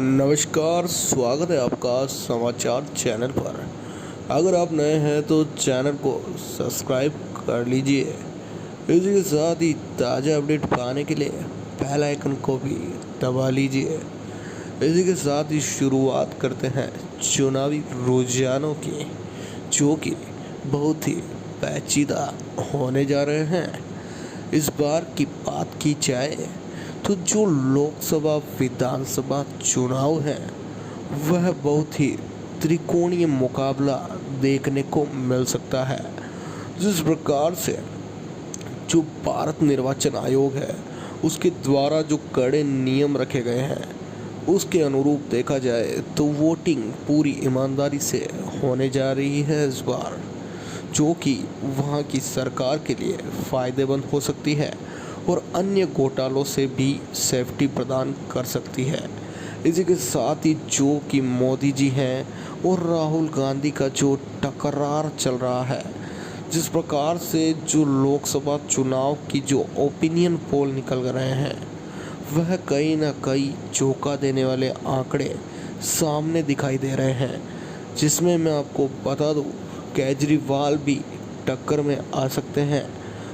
नमस्कार, स्वागत है आपका समाचार चैनल पर। अगर आप नए हैं तो चैनल को सब्सक्राइब कर लीजिए। इसी के साथ ही ताज़ा अपडेट पाने के लिए बेल आइकन को भी दबा लीजिए। इसी के साथ ही शुरुआत करते हैं चुनावी रुझानों की, जो कि बहुत ही पेचीदा होने जा रहे हैं। इस बार की बात की जाए तो जो लोकसभा विधानसभा चुनाव है वह बहुत ही त्रिकोणीय मुकाबला देखने को मिल सकता है। जिस प्रकार से जो भारत निर्वाचन आयोग है उसके द्वारा जो कड़े नियम रखे गए हैं उसके अनुरूप देखा जाए तो वोटिंग पूरी ईमानदारी से होने जा रही है इस बार, जो कि वहाँ की सरकार के लिए फ़ायदेमंद हो सकती है और अन्य घोटालों से भी सेफ्टी प्रदान कर सकती है। इसी के साथ ही जो कि मोदी जी हैं और राहुल गांधी का जो टकरार चल रहा है, जिस प्रकार से जो लोकसभा चुनाव की जो ओपिनियन पोल निकल रहे हैं वह कहीं ना कहीं चौंका देने वाले आंकड़े सामने दिखाई दे रहे हैं। जिसमें मैं आपको बता दूं, केजरीवाल भी टक्कर में आ सकते हैं।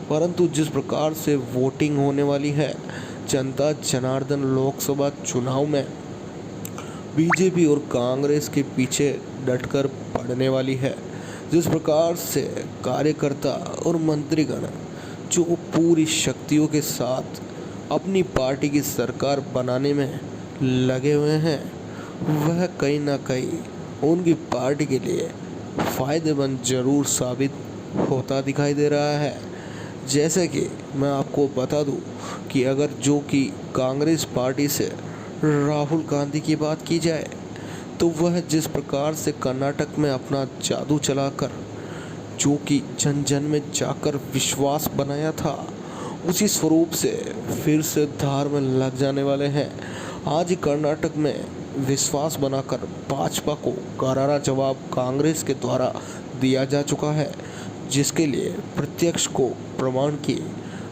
परंतु जिस प्रकार से वोटिंग होने वाली है जनता जनार्दन लोकसभा चुनाव में, बीजेपी और कांग्रेस के पीछे डटकर पड़ने वाली है। जिस प्रकार से कार्यकर्ता और मंत्रीगण जो पूरी शक्तियों के साथ अपनी पार्टी की सरकार बनाने में लगे हुए हैं वह कहीं ना कहीं उनकी पार्टी के लिए फ़ायदेमंद जरूर साबित होता दिखाई दे रहा है। जैसे कि मैं आपको बता दूं कि अगर जो कि कांग्रेस पार्टी से राहुल गांधी की बात की जाए तो वह जिस प्रकार से कर्नाटक में अपना जादू चलाकर जो कि जन जन में जाकर विश्वास बनाया था, उसी स्वरूप से फिर से धार में लग जाने वाले हैं। आज ही कर्नाटक में विश्वास बनाकर भाजपा को करारा जवाब कांग्रेस के द्वारा दिया जा चुका है, जिसके लिए प्रत्यक्ष को प्रमाण की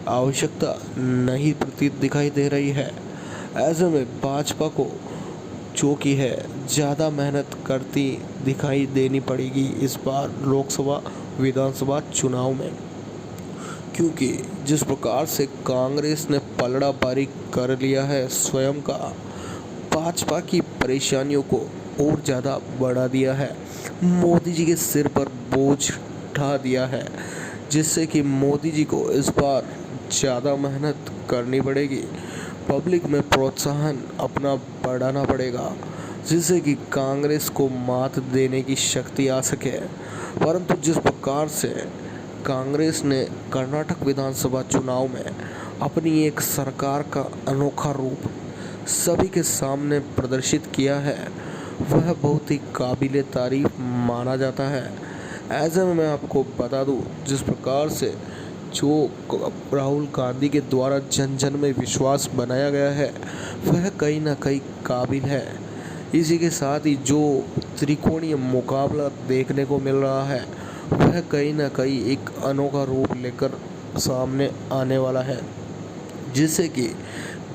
आवश्यकता नहीं प्रतीत दिखाई दे रही है। ऐसे में भाजपा को जो कि है ज़्यादा मेहनत करती दिखाई देनी पड़ेगी इस बार लोकसभा विधानसभा चुनाव में, क्योंकि जिस प्रकार से कांग्रेस ने पलड़ा बारी कर लिया है स्वयं का, भाजपा की परेशानियों को और ज़्यादा बढ़ा दिया है, मोदी जी के सिर पर बोझ ढा दिया है, जिससे कि मोदी जी को इस बार ज़्यादा मेहनत करनी पड़ेगी। पब्लिक में प्रोत्साहन अपना बढ़ाना पड़ेगा, जिससे कि कांग्रेस को मात देने की शक्ति आ सके। परंतु जिस प्रकार से कांग्रेस ने कर्नाटक विधानसभा चुनाव में अपनी एक सरकार का अनोखा रूप सभी के सामने प्रदर्शित किया है वह बहुत ही काबिले तारीफ माना जाता है। ऐसे में मैं आपको बता दूं, जिस प्रकार से जो राहुल गांधी के द्वारा जन जन में विश्वास बनाया गया है वह कहीं ना कहीं काबिल है। इसी के साथ ही जो त्रिकोणीय मुकाबला देखने को मिल रहा है वह कहीं ना कहीं एक अनोखा रूप लेकर सामने आने वाला है, जिससे कि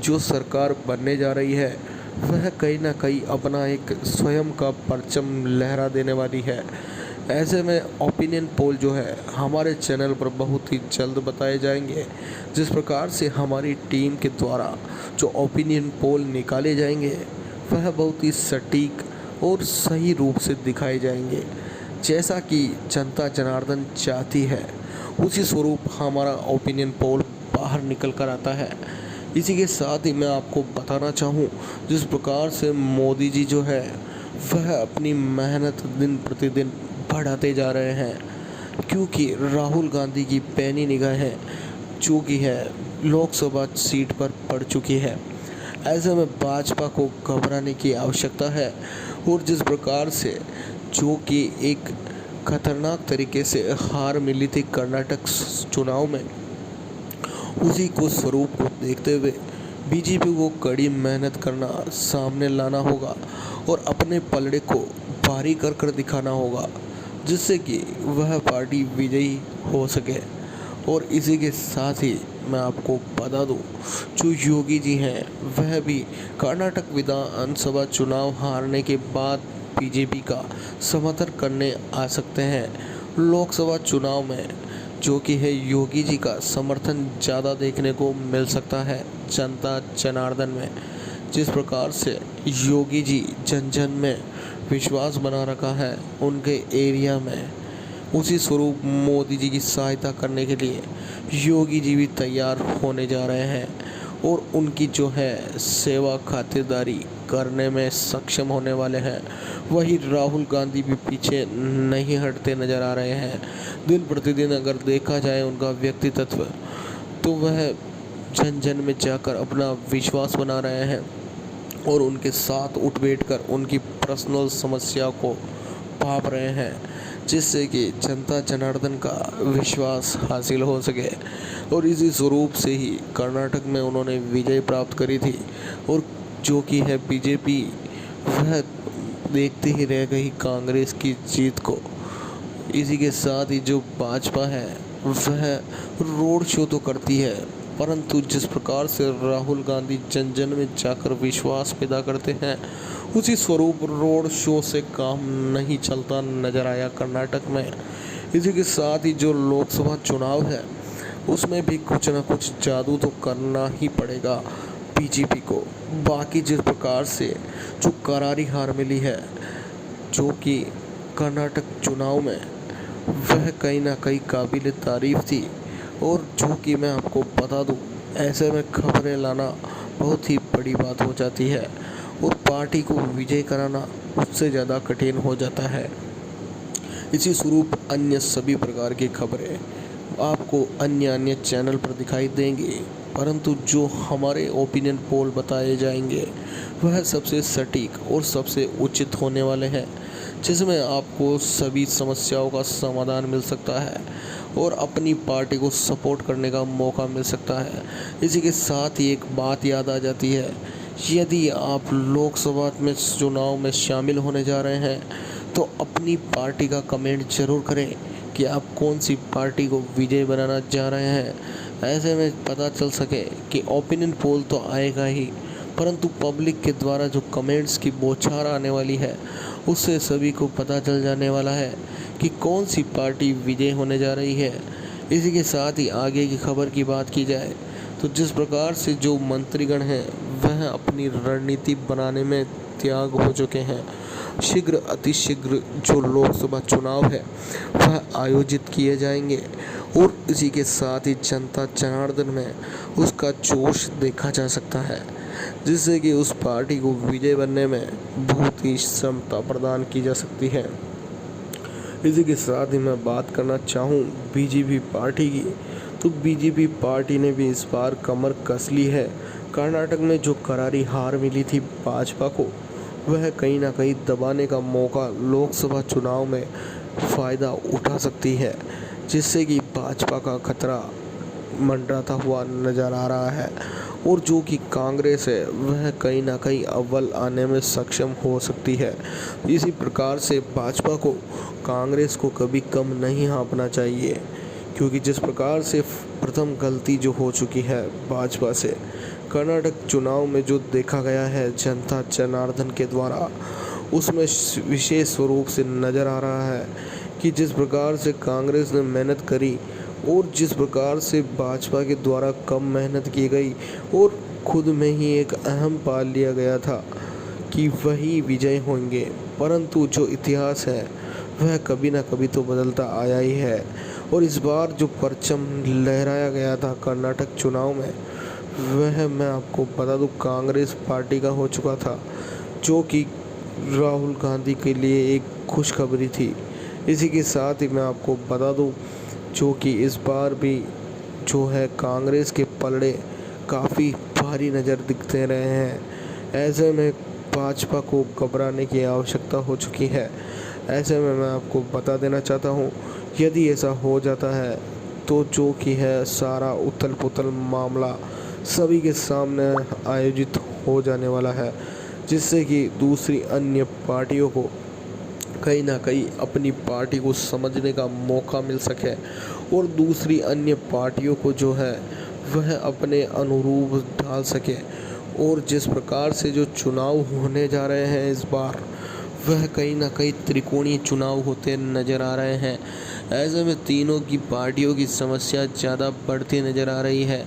जो सरकार बनने जा रही है वह कहीं ना कहीं अपना एक स्वयं का परचम लहरा देने वाली है। ऐसे में ओपिनियन पोल जो है हमारे चैनल पर बहुत ही जल्द बताए जाएंगे। जिस प्रकार से हमारी टीम के द्वारा जो ओपिनियन पोल निकाले जाएंगे वह बहुत ही सटीक और सही रूप से दिखाए जाएंगे, जैसा कि जनता जनार्दन चाहती है उसी स्वरूप हमारा ओपिनियन पोल बाहर निकल कर आता है। इसी के साथ ही मैं आपको बताना चाहूँ, जिस प्रकार से मोदी जी जो है वह अपनी मेहनत दिन प्रतिदिन बढ़ाते जा रहे हैं, क्योंकि राहुल गांधी की पैनी निगाहें जो कि है लोकसभा सीट पर पड़ चुकी है। ऐसे में भाजपा को घबराने की आवश्यकता है और जिस प्रकार से जो कि एक खतरनाक तरीके से हार मिली थी कर्नाटक चुनाव में, उसी को स्वरूप को देखते हुए बीजेपी को कड़ी मेहनत करना सामने लाना होगा और अपने पलड़े को भारी कर कर दिखाना होगा, जिससे कि वह पार्टी विजयी हो सके। और इसी के साथ ही मैं आपको बता दूं, जो योगी जी हैं वह भी कर्नाटक विधानसभा चुनाव हारने के बाद बीजेपी का समर्थन करने आ सकते हैं। लोकसभा चुनाव में जो कि है योगी जी का समर्थन ज़्यादा देखने को मिल सकता है जनता जनार्दन में। जिस प्रकार से योगी जी जन जन में विश्वास बना रखा है उनके एरिया में, उसी स्वरूप मोदी जी की सहायता करने के लिए योगी जी भी तैयार होने जा रहे हैं और उनकी जो है सेवा खातिरदारी करने में सक्षम होने वाले हैं। वही राहुल गांधी भी पीछे नहीं हटते नज़र आ रहे हैं। दिन प्रतिदिन अगर देखा जाए उनका व्यक्तित्व, तो वह जन जन में जाकर अपना विश्वास बना रहे हैं और उनके साथ उठ बैठ कर उनकी पर्सनल समस्या को भाप रहे हैं, जिससे कि जनता जनार्दन का विश्वास हासिल हो सके। और इसी स्वरूप से ही कर्नाटक में उन्होंने विजय प्राप्त करी थी और जो कि है बीजेपी वह देखते ही रह गई कांग्रेस की जीत को। इसी के साथ ही जो भाजपा है वह रोड शो तो करती है, परंतु जिस प्रकार से राहुल गांधी जन जन में जाकर विश्वास पैदा करते हैं, उसी स्वरूप रोड शो से काम नहीं चलता नजर आया कर्नाटक में। इसी के साथ ही जो लोकसभा चुनाव है उसमें भी कुछ ना कुछ जादू तो करना ही पड़ेगा बीजेपी को। बाकी जिस प्रकार से जो करारी हार मिली है जो कि कर्नाटक चुनाव में, वह कहीं ना कहीं काबिल तारीफ थी। और जो कि मैं आपको बता दूं, ऐसे में खबरें लाना बहुत ही बड़ी बात हो जाती है और पार्टी को विजय कराना उससे ज़्यादा कठिन हो जाता है। इसी स्वरूप अन्य सभी प्रकार की खबरें आपको अन्य चैनल पर दिखाई देंगी, परंतु जो हमारे ओपिनियन पोल बताए जाएंगे वह सबसे सटीक और सबसे उचित होने वाले हैं, जिसमें आपको सभी समस्याओं का समाधान मिल सकता है और अपनी पार्टी को सपोर्ट करने का मौका मिल सकता है। इसी के साथ ही एक बात याद आ जाती है, यदि आप लोकसभा में चुनाव में शामिल होने जा रहे हैं तो अपनी पार्टी का कमेंट जरूर करें कि आप कौन सी पार्टी को विजय बनाना चाह रहे हैं। ऐसे में पता चल सके कि ओपिनियन पोल तो आएगा ही, परंतु पब्लिक के द्वारा जो कमेंट्स की बौछार आने वाली है उससे सभी को पता चल जाने वाला है कि कौन सी पार्टी विजय होने जा रही है। इसी के साथ ही आगे की खबर की बात की जाए तो जिस प्रकार से जो मंत्रीगण हैं वह अपनी रणनीति बनाने में त्याग हो चुके हैं। शीघ्र अतिशीघ्र जो लोकसभा चुनाव है वह आयोजित किए जाएंगे और इसी के साथ ही जनता जनार्दन में उसका जोश देखा जा सकता है, जिससे कि उस पार्टी को विजय बनने में बहुत ही क्षमता प्रदान की जा सकती है। इसी के साथ ही मैं बात करना चाहूँ बीजेपी पार्टी की, तो बीजेपी पार्टी ने भी इस बार कमर कस ली है। कर्नाटक में जो करारी हार मिली थी भाजपा को, वह कहीं ना कहीं दबाने का मौका लोकसभा चुनाव में फ़ायदा उठा सकती है, जिससे कि भाजपा का खतरा मंडराता हुआ नज़र आ रहा है और जो कि कांग्रेस है वह कहीं ना कहीं अव्वल आने में सक्षम हो सकती है। इसी प्रकार से भाजपा को कांग्रेस को कभी कम नहीं हाँपना चाहिए, क्योंकि जिस प्रकार से प्रथम गलती जो हो चुकी है भाजपा से कर्नाटक चुनाव में जो देखा गया है जनता जनार्दन के द्वारा, उसमें विशेष स्वरूप से नज़र आ रहा है कि जिस प्रकार से कांग्रेस ने मेहनत करी और जिस प्रकार से भाजपा के द्वारा कम मेहनत की गई और खुद में ही एक अहम पाल लिया गया था कि वही विजय होंगे, परंतु जो इतिहास है वह कभी ना कभी तो बदलता आया ही है। और इस बार जो परचम लहराया गया था कर्नाटक चुनाव में, वह मैं आपको बता दूं कांग्रेस पार्टी का हो चुका था, जो कि राहुल गांधी के लिए एक खुशखबरी थी। इसी के साथ ही मैं आपको बता दूं जो कि इस बार भी जो है कांग्रेस के पलड़े काफ़ी भारी नज़र दिखते रहे हैं। ऐसे में भाजपा को घबराने की आवश्यकता हो चुकी है। ऐसे में मैं आपको बता देना चाहता हूँ, यदि ऐसा हो जाता है तो जो कि है सारा उथल पुथल मामला सभी के सामने आयोजित हो जाने वाला है, जिससे कि दूसरी अन्य पार्टियों को कहीं ना कहीं अपनी पार्टी को समझने का मौका मिल सके और दूसरी अन्य पार्टियों को जो है वह अपने अनुरूप ढाल सके। और जिस प्रकार से जो चुनाव होने जा रहे हैं इस बार, वह कहीं ना कहीं त्रिकोणीय चुनाव होते नज़र आ रहे हैं। ऐसे में तीनों की पार्टियों की समस्या ज़्यादा बढ़ती नज़र आ रही है।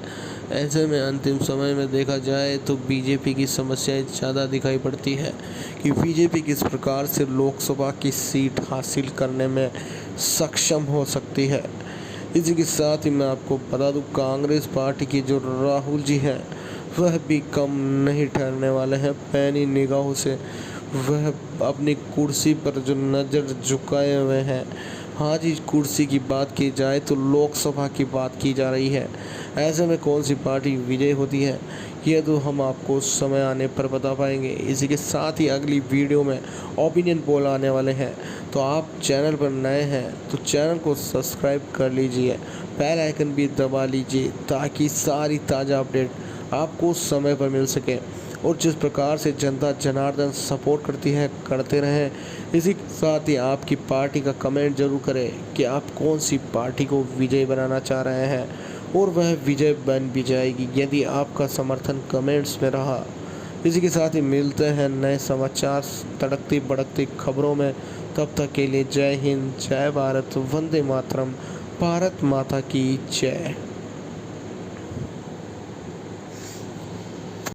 ऐसे में अंतिम समय में देखा जाए तो बीजेपी की समस्याएं ज़्यादा दिखाई पड़ती है कि बीजेपी किस प्रकार से लोकसभा की सीट हासिल करने में सक्षम हो सकती है। इसी के साथ ही मैं आपको बता दूं, कांग्रेस पार्टी की जो राहुल जी हैं वह भी कम नहीं ठहरने वाले हैं। पैनी निगाहों से वह अपनी कुर्सी पर जो नज़र झुकाए हुए हैं। हाँ जी, कुर्सी की बात की जाए तो लोकसभा की बात की जा रही है। ऐसे में कौन सी पार्टी विजय होती है ये तो हम आपको समय आने पर बता पाएंगे। इसी के साथ ही अगली वीडियो में ओपिनियन पोल आने वाले हैं, तो आप चैनल पर नए हैं तो चैनल को सब्सक्राइब कर लीजिए, बेल आइकन भी दबा लीजिए ताकि सारी ताज़ा अपडेट आपको समय पर मिल सके। और जिस प्रकार से जनता जनार्दन सपोर्ट करती है करते रहें। इसी के साथ ही आपकी पार्टी का कमेंट जरूर करें कि आप कौन सी पार्टी को विजय बनाना चाह रहे हैं, और वह विजय बन भी जाएगी यदि आपका समर्थन कमेंट्स में रहा। इसी के साथ ही मिलते हैं नए समाचार तड़कती भड़कती खबरों में। तब तक के लिए जय हिंद, जय भारत, वंदे मातरम, भारत माता की जय।